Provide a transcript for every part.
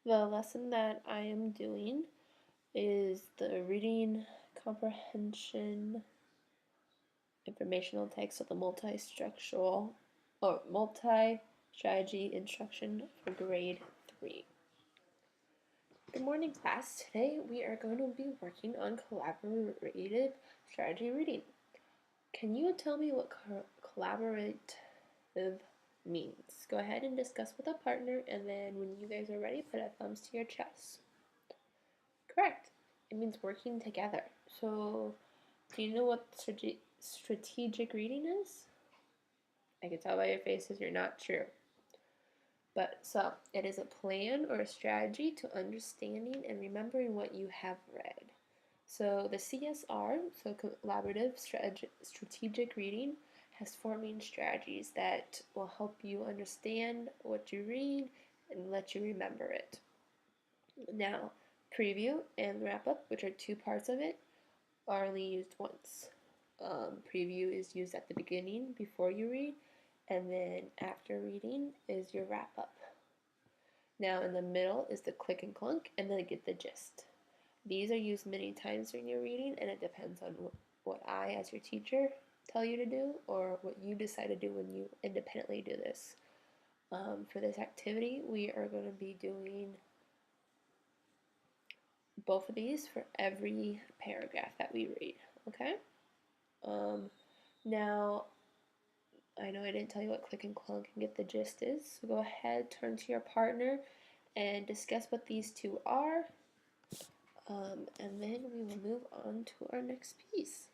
The lesson that I am doing is the reading comprehension informational text of the multi-strategy instruction for grade 3. Good morning, class. Today we are going to be working on collaborative strategy reading. Can you tell me what collaborative means? Go ahead and discuss with a partner, and then when you guys are ready, put a thumbs to your chest. Correct. It means working together. So, do you know what strategic reading is? I can tell by your faces you're not sure. But so, it is a plan or a strategy to understanding and remembering what you have read. So, the CSR, so collaborative strategic reading, has 4 main strategies that will help you understand what you read and let you remember it. Now, preview and wrap up, which are 2 parts of it, are only used once. Preview is used at the beginning before you read, and then after reading is your wrap up. Now, in the middle is the click and clunk, and then get the gist. These are used many times during your reading, and it depends on what I, as your teacher, tell you to do, or what you decide to do when you independently do this. For this activity, we are going to be doing both of these for every paragraph that we read, okay? Now, I know I didn't tell you what click and clunk and get the gist is, so go ahead, turn to your partner, and discuss what these two are, and then we will move on to our next piece.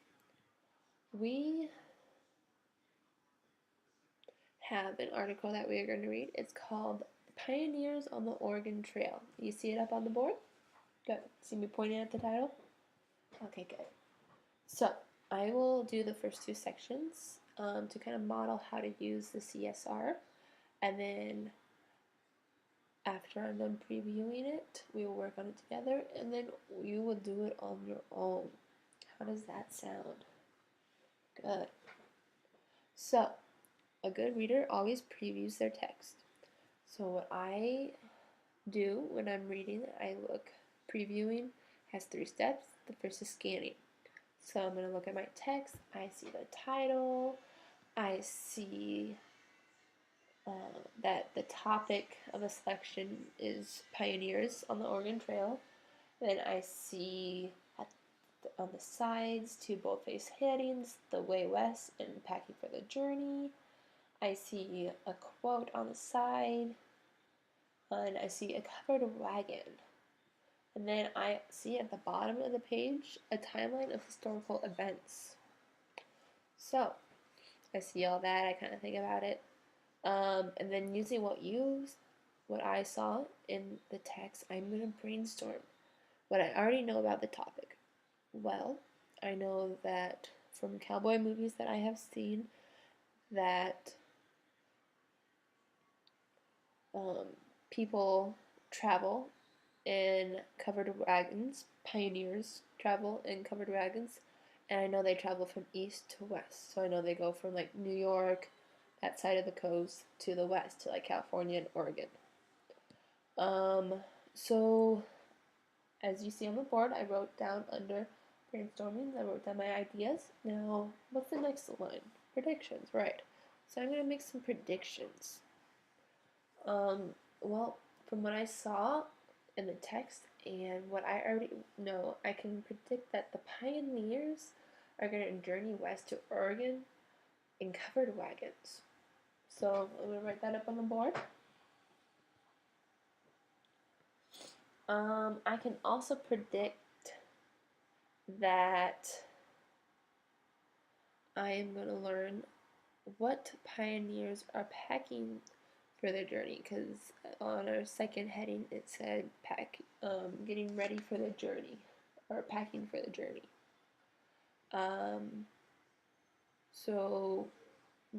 We have an article that we are going to read. It's called Pioneers on the Oregon Trail. You see it up on the board? Good. See me pointing at the title? Okay, good. So, I will do the first 2 sections to kind of model how to use the CSR, and then after I'm done previewing it, we will work on it together, and then you will do it on your own. How does that sound? Good. So, a good reader always previews their text. So what I do when I'm reading, I look. Previewing has 3 steps. The first is scanning. So I'm going to look at my text. I see the title. I see that the topic of a selection is Pioneers on the Oregon Trail. Then I see on the sides 2 boldface headings, The Way West and Packing for the Journey. I see a quote on the side, and I see a covered wagon. And then I see at the bottom of the page a timeline of historical events. So, I see all that, I kind of think about it. And then using what I saw in the text, I'm going to brainstorm what I already know about the topic. Well, I know that from cowboy movies that I have seen that people travel in covered wagons, pioneers travel in covered wagons, and I know they travel from east to west. So I know they go from like New York, that side of the coast, to the west, to like California and Oregon. So as you see on the board, I wrote down under brainstorming, I wrote down my ideas. Now, what's the next line? Predictions, right. So I'm going to make some predictions. Well, from what I saw in the text and what I already know, I can predict that the pioneers are going to journey west to Oregon in covered wagons. So I'm going to write that up on the board. I can also predict that I am going to learn what pioneers are packing for their journey, because on our second heading it said getting ready for the journey, or packing for the journey. So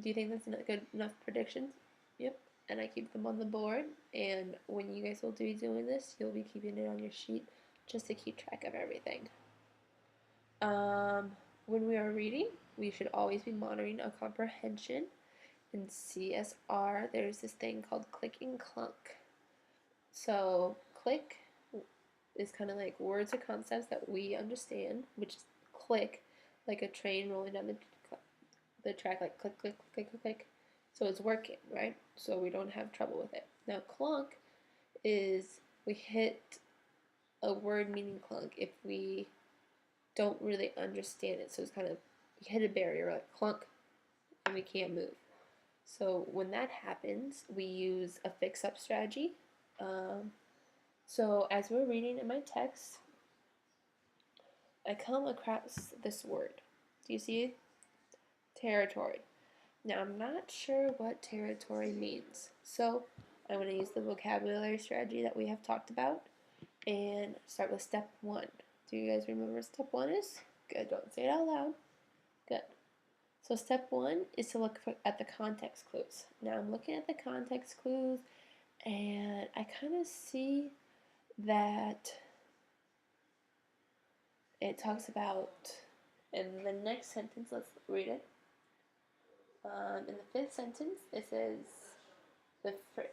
do you think that's not good enough predictions? Yep. And I keep them on the board, and when you guys will be doing this, you'll be keeping it on your sheet just to keep track of everything. When we are reading, we should always be monitoring our comprehension. In CSR, there's this thing called click and clunk. So click is kind of like words or concepts that we understand, which is click, like a train rolling down the track, like click, click, click, click, click. So it's working, right? So we don't have trouble with it. Now, clunk is we hit a word meaning clunk if we don't really understand it. So it's kind of, we hit a barrier, like clunk, and we can't move. So when that happens, we use a fix-up strategy. So as we're reading in my text, I come across this word. Do you see it? Territory. Now I'm not sure what territory means. So I'm going to use the vocabulary strategy that we have talked about and start with step 1. Do you guys remember what step 1 is? Good. Don't say it out loud. Good. So step 1 is to look at the context clues. Now I'm looking at the context clues and I kind of see that it talks about, in the next sentence, let's read it. In the 5th sentence, it says,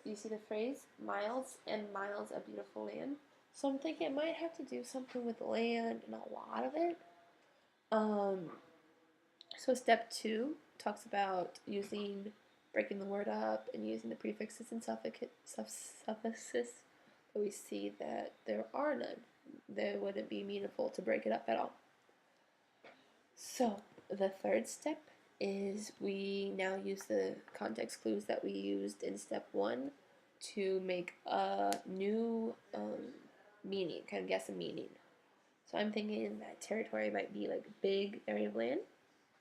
you see the phrase, miles and miles a beautiful land. So I'm thinking it might have to do something with land and a lot of it. So step 2 talks about breaking the word up and using the prefixes and suffixes, but we see that there are none. They wouldn't be meaningful to break it up at all. So the 3rd step is we now use the context clues that we used in step 1 to make a new meaning, kind of guess a meaning. So I'm thinking that territory might be like a big area of land.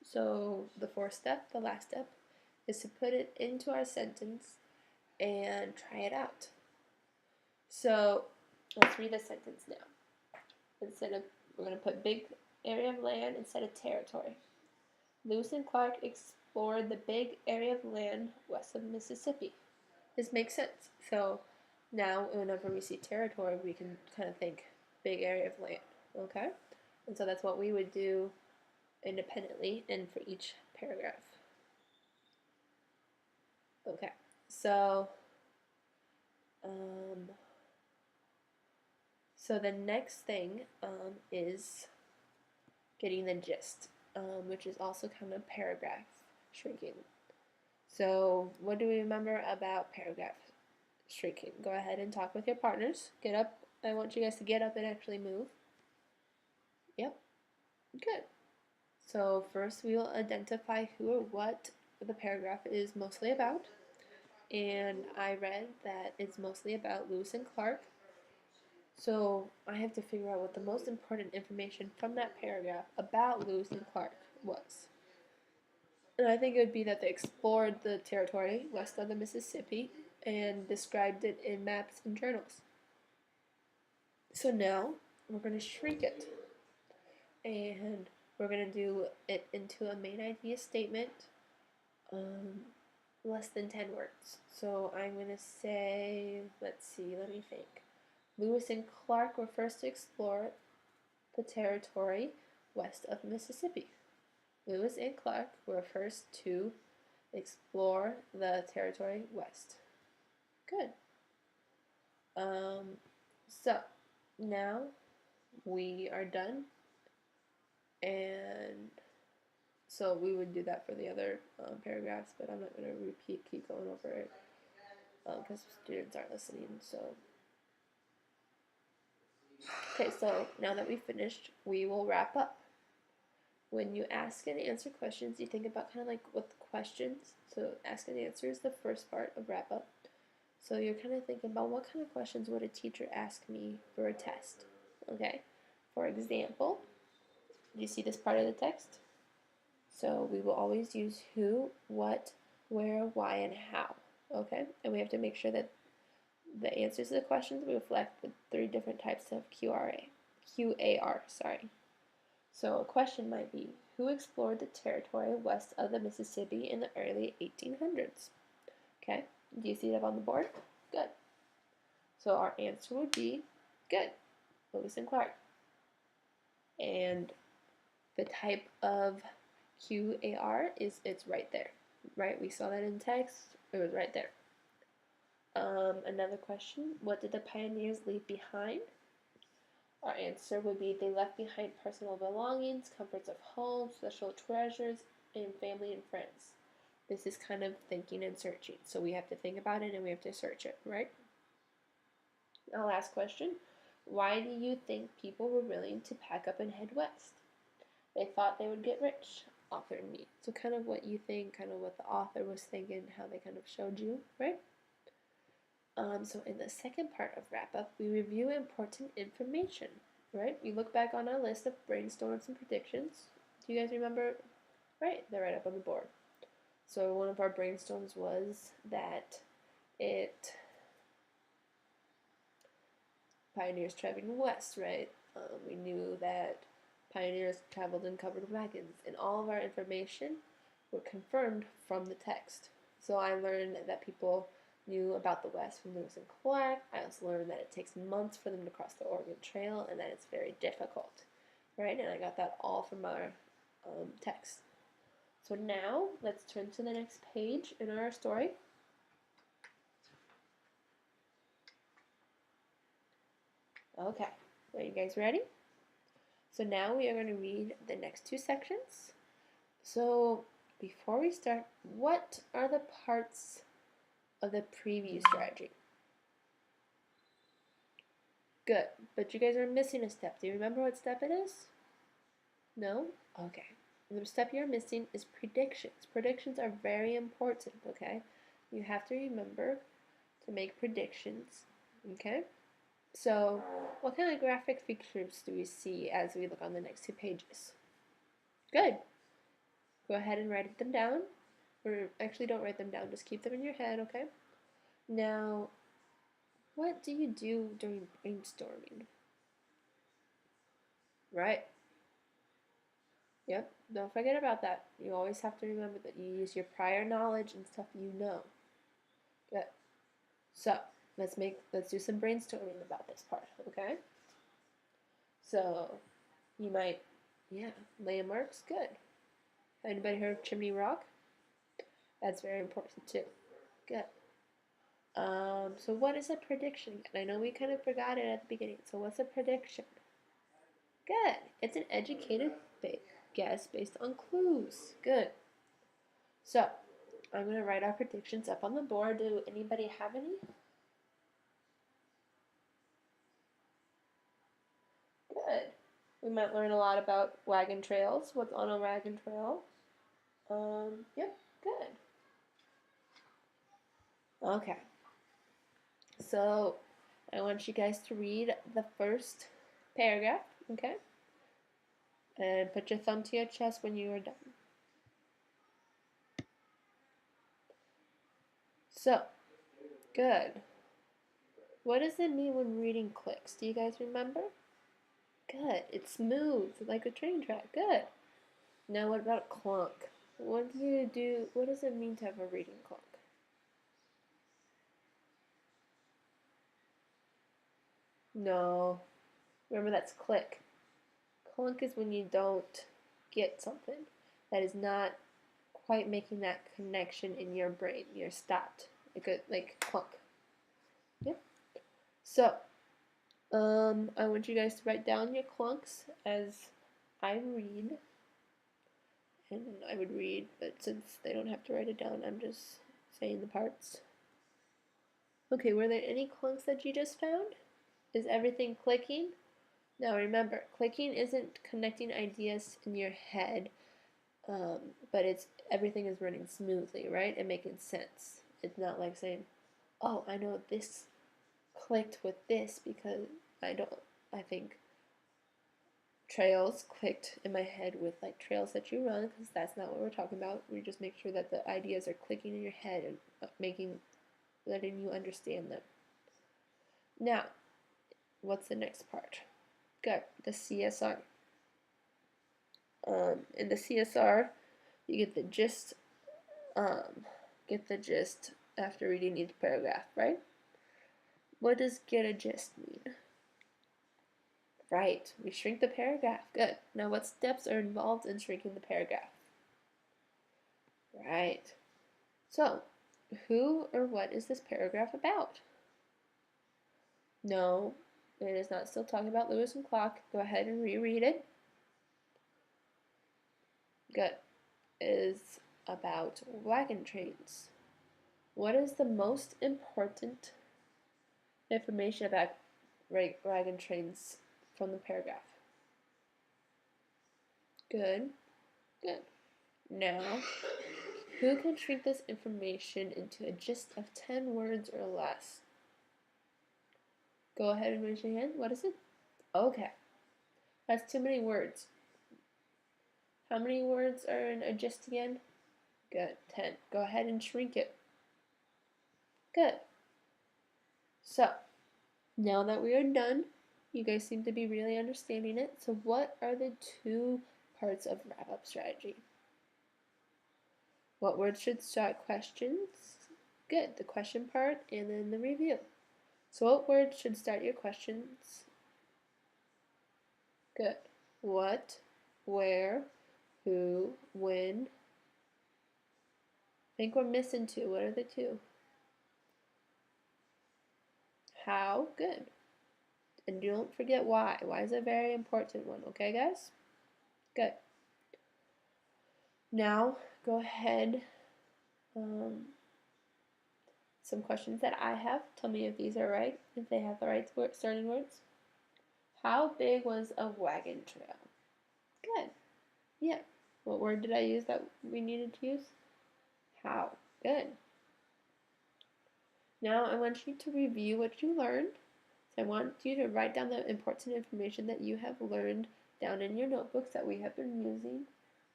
So the 4th step, the last step, is to put it into our sentence and try it out. So let's read the sentence now. We're going to put big area of land instead of territory. Lewis and Clark explored the big area of land west of Mississippi. This makes sense. So now whenever we see territory, we can kind of think big area of land, okay? And so that's what we would do independently and for each paragraph. Okay, so the next thing is getting the gist, which is also kind of paragraph shrinking. So what do we remember about paragraph shrinking? Go ahead and talk with your partners. Get up. I want you guys to get up and actually move. Yep. Good. So first we will identify who or what the paragraph is mostly about. And I read that it's mostly about Lewis and Clark. So I have to figure out what the most important information from that paragraph about Lewis and Clark was. And I think it would be that they explored the territory west of the Mississippi and described it in maps and journals. So now we're going to shrink it. And we're going to do it into a main idea statement, less than 10 words. So I'm going to say, let me think. Lewis and Clark were first to explore the territory west of Mississippi. Lewis and Clark were first to explore the territory west. Good. So now we are done, and so we would do that for the other paragraphs, but I'm not going to keep going over it because students aren't listening. So okay, so now that we've finished, we will wrap up. When you ask and answer questions, you think about kind of like what the questions. So ask and answer is the first part of wrap up. So you're kind of thinking about what kind of questions would a teacher ask me for a test. Okay, for example, do you see this part of the text? So we will always use who, what, where, why, and how. Okay, and we have to make sure that the answers to the questions reflect the 3 different types of QAR. So a question might be, who explored the territory west of the Mississippi in the early 1800s? Okay, do you see that on the board? Good. So our answer would be, good, Lewis and Clark. And the type of QAR is, it's right there, right? We saw that in text, it was right there. Another question, what did the pioneers leave behind? Our answer would be they left behind personal belongings, comforts of home, special treasures, and family and friends. This is kind of thinking and searching. So we have to think about it and we have to search it, right? Our last question, why do you think people were willing to pack up and head west? They thought they would get rich, author and me. So kind of what you think, kind of what the author was thinking, how they kind of showed you, right? So in the second part of wrap up, we review important information, right? We look back on our list of brainstorms and predictions. Do you guys remember? Right, they're right up on the board. So one of our brainstorms was that pioneers traveling west, right? We knew that pioneers traveled in covered wagons, and all of our information were confirmed from the text. So I learned that people knew about the West from Lewis and Clark. I also learned that it takes months for them to cross the Oregon Trail and that it's very difficult, right? And I got that all from our text. So now let's turn to the next page in our story. Okay, are you guys ready? So now we are going to read the next two sections. So before we start, what are the parts of the preview strategy? Good, but you guys are missing a step. Do you remember what step it is? No? Okay. The step you're missing is predictions. Predictions are very important, okay? You have to remember to make predictions, okay? So, what kind of graphic features do we see as we look on the next two pages? Good. Go ahead and write them down. Or actually, don't write them down. Just keep them in your head, okay? Now, what do you do during brainstorming? Right. Yep, don't forget about that. You always have to remember that you use your prior knowledge and stuff you know. Good. So, let's do some brainstorming about this part, okay? So, you might, landmarks, good. Anybody heard of Chimney Rock? That's very important too. Good. So what is a prediction? I know we kind of forgot it at the beginning. So what's a prediction? Good. It's an educated guess based on clues. Good. So I'm going to write our predictions up on the board. Do anybody have any? Good. We might learn a lot about wagon trails. What's on a wagon trail? Yep, good. Okay. So I want you guys to read the first paragraph, okay? And put your thumb to your chest when you are done. So, good. What does it mean when reading clicks? Do you guys remember? Good. It's smooth, like a train track. Good. Now what about clunk? What do you do? What does it mean to have a reading clunk? No. Remember, that's click. Clunk is when you don't get something. That is not quite making that connection in your brain. You're stopped. Like clunk. Yep. So, I want you guys to write down your clunks as I read. And I would read, but since they don't have to write it down, I'm just saying the parts. Okay, were there any clunks that you just found? Is everything clicking? Now remember, clicking isn't connecting ideas in your head, but everything is running smoothly, right? And making sense. It's not like saying, oh, I know this clicked with this because I think trails clicked in my head with like trails that you run, because that's not what we're talking about. We just make sure that the ideas are clicking in your head and letting you understand them. Now, what's the next part? Good, the CSR. In the CSR, you get the gist. After reading each paragraph, right? What does get a gist mean? Right, we shrink the paragraph. Good. Now what steps are involved in shrinking the paragraph? Right. So, Who or what is this paragraph about? No, it is not still talking about Lewis and Clark. Go ahead and reread it. Good. It is about wagon trains. What is the most important information about wagon trains from the paragraph? Good. Good. Now, who can shrink this information into a gist of 10 words or less? Go ahead and raise your hand. What is it? Okay. That's too many words. How many words are in a gist again? Good. 10. Go ahead and shrink it. Good. So, now that we are done, you guys seem to be really understanding it. So what are the two parts of wrap-up strategy? What words should start questions? Good, the question part and then the review. So what words should start your questions? Good. What, where, who, when. I think we're missing two. What are the two? How. Good. And don't forget why. Why is a very important one, okay guys? Good. Now, go ahead. Some questions that I have. Tell me if these are right, if they have the right starting words. How big was a wagon trail? Good. Yeah. What word did I use that we needed to use? How. Good. Now I want you to review what you learned. So I want you to write down the important information that you have learned down in your notebooks that we have been using.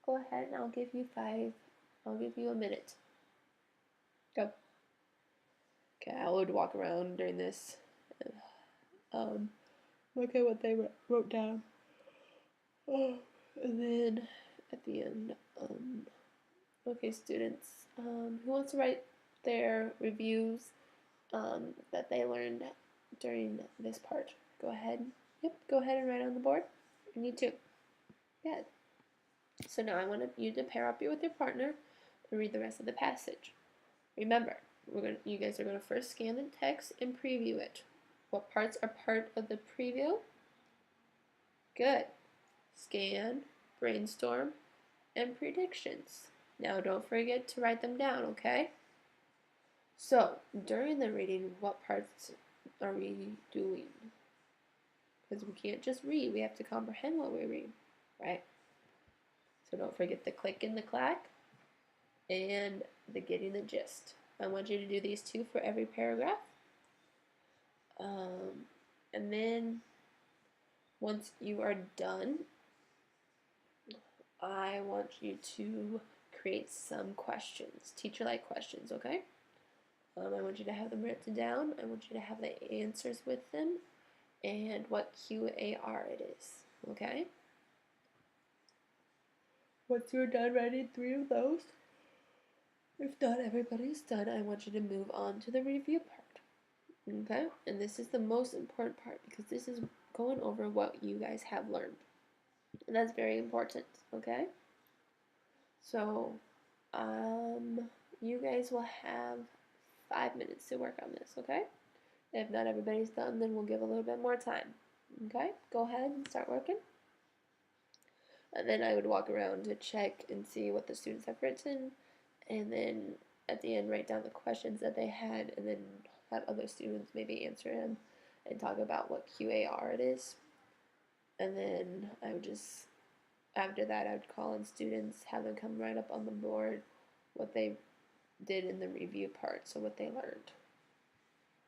Go ahead and I'll give you a minute. Go. Okay, I would walk around during this. Look at what they wrote down. Oh, and then at the end, okay, students, who wants to write their reviews that they learned during this part? Go ahead. Yep, go ahead and write on the board. You need to. Good. So now I want you to pair up with your partner and read the rest of the passage. Remember, you guys are going to first scan the text and preview it. What parts are part of the preview? Good. Scan, brainstorm, and predictions. Now don't forget to write them down, okay? So, during the reading, what parts are we doing? Because we can't just read, we have to comprehend what we read, right? So don't forget the click and the clack and the getting the gist. I want you to do these two for every paragraph. And then once you are done, I want you to create some questions, teacher-like questions, okay? I want you to have them written down. I want you to have the answers with them and what QAR it is, okay? Once you're done writing 3 of those, if not everybody's done, I want you to move on to the review part, okay? And this is the most important part because this is going over what you guys have learned. And that's very important, okay? So, you guys will have 5 minutes to work on this, okay? If not everybody's done, then we'll give a little bit more time, okay? Go ahead and start working. And then I would walk around to check and see what the students have written, and then at the end write down the questions that they had, and then have other students maybe answer them and talk about what QAR it is. And then I would just, after that, I would call in students, have them come right up on the board what they did in the review part, so what they learned.